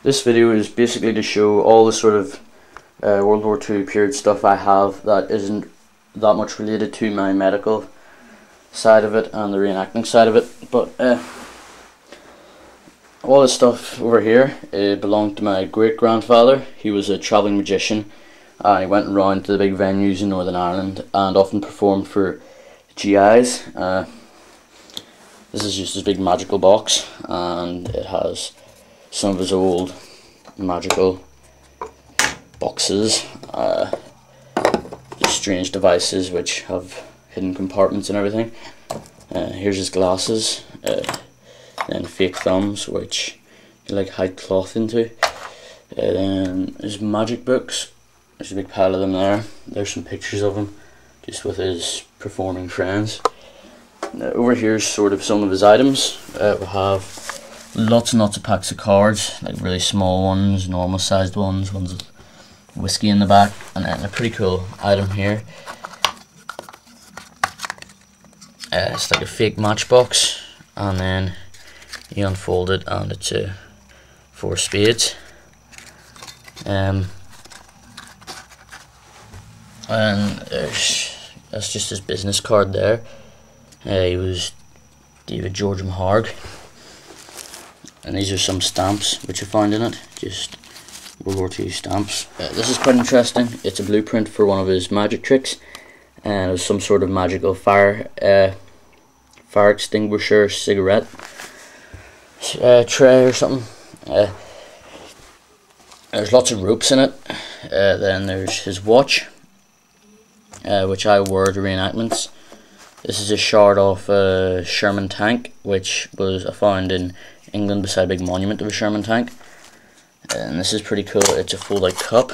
This video is basically to show all the sort of World War II period stuff I have that isn't that much related to my medical side of it and the reenacting side of it, but all this stuff over here belonged to my great-grandfather. He was a travelling magician and he went around to the big venues in Northern Ireland and often performed for GIs. This is just his big magical box, and it has some of his old magical boxes, strange devices which have hidden compartments and everything. Here's his glasses, then fake thumbs which you like hide cloth into. Then his magic books, there's a big pile of them there. There's some pictures of him just with his performing friends. Over here is sort of some of his items. We have lots and lots of packs of cards, like really small ones, normal sized ones with whiskey in the back, and then a pretty cool item here. It's like a fake matchbox, and then you unfold it and it's a 4 spades. And that's just his business card there. He was David George Maharg, and these are some stamps which I found in it, just World War II stamps. This is quite interesting. It's a blueprint for one of his magic tricks, and it was some sort of magical fire extinguisher cigarette tray or something. There's lots of ropes in it. Then there's his watch, which I wore to reenactments. This is a shard off a Sherman tank, which was found in England beside a big monument of a Sherman tank. And this is pretty cool. It's a fold-out cup,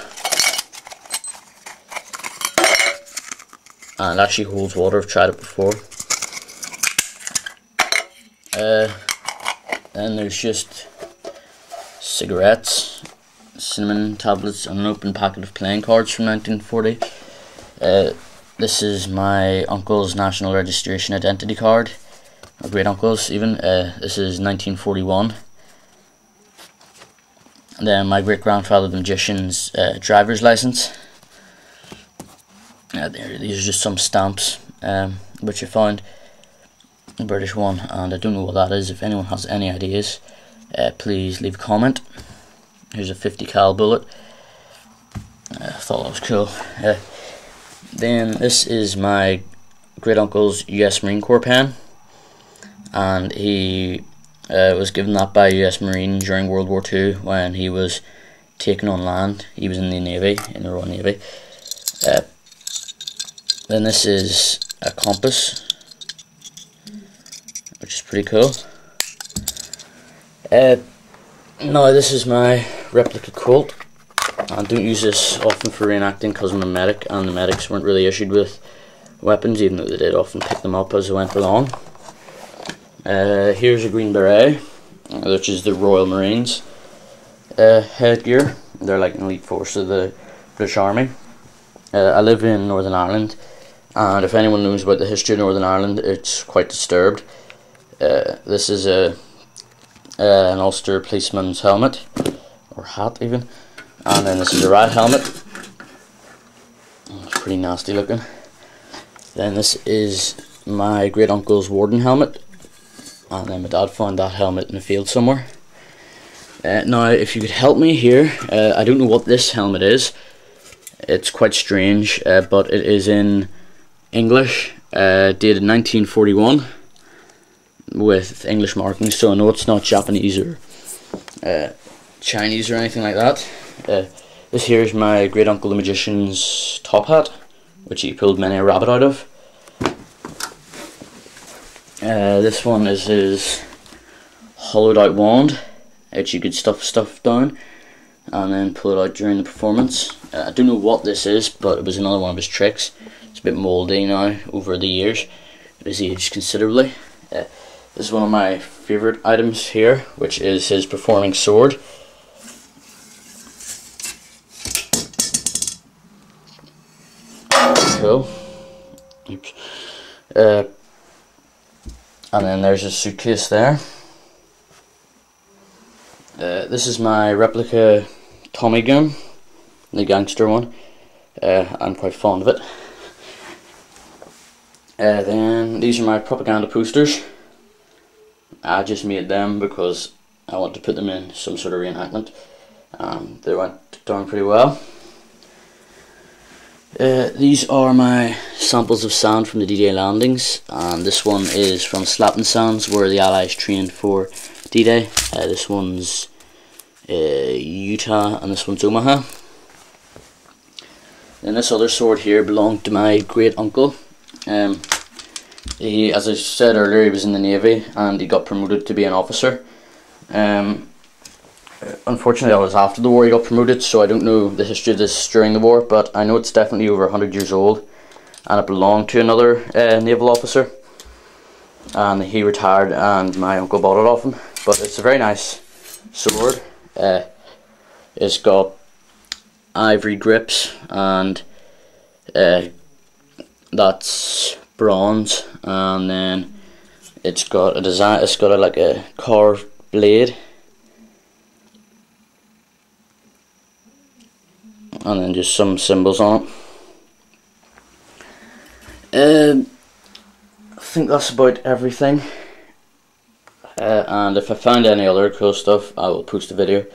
and it actually holds water. I've tried it before. Then there's just cigarettes, cinnamon tablets, and an open packet of playing cards from 1940. This is my uncle's national registration identity card, my great uncle's even. This is 1941. And then my great grandfather the magician's driver's license. These are just some stamps which I found, a British one, and I don't know what that is. If anyone has any ideas, please leave a comment. Here's a 50 cal bullet. I thought that was cool. Then this is my great uncle's US Marine Corps pen, and he was given that by a US Marine during World War II when he was taken on land. He was in the Navy, in the Royal Navy. Then this is a compass, which is pretty cool. Now this is my replica Colt. I don't use this often for reenacting because I'm a medic, and the medics weren't really issued with weapons, even though they did often pick them up as they went along. Here's a Green Beret, which is the Royal Marines headgear. They're like an elite force of the British Army. I live in Northern Ireland, and if anyone knows about the history of Northern Ireland, it's quite disturbed. This is an Ulster policeman's helmet, or hat even. And then this is a rat helmet. It's pretty nasty looking. Then this is my great uncle's warden helmet, and then my dad found that helmet in the field somewhere. Now if you could help me here, I don't know what this helmet is. It's quite strange, but it is in English, dated 1941 with English markings, so I know it's not Japanese or Chinese or anything like that. This here is my great uncle the magician's top hat, which he pulled many a rabbit out of. This one is his hollowed out wand, which you could stuff stuff down and then pull it out during the performance. I don't know what this is, but it was another one of his tricks. It's a bit mouldy now over the years. It has aged considerably. This is one of my favourite items here, which is his performing sword. Cool. Oops. And then there's a suitcase there. This is my replica Tommy gun, the gangster one. I'm quite fond of it. Then these are my propaganda posters. I just made them because I want to put them in some sort of reenactment. They went down pretty well. These are my samples of sand from the D-Day landings, and this one is from Slapton Sands where the Allies trained for D-Day. This one's Utah and this one's Omaha. Then this other sword here belonged to my great uncle. He, as I said earlier, he was in the Navy and he got promoted to be an officer. Unfortunately, that was after the war he got promoted, so I don't know the history of this during the war, but I know it's definitely over 100 years old, and it belonged to another naval officer, and he retired and my uncle bought it off him. But it's a very nice sword. It's got ivory grips, and that's bronze, and then it's got a design, it's got like a carved blade, and then just some symbols on it. I think that's about everything, and if I find any other cool stuff I will post a video.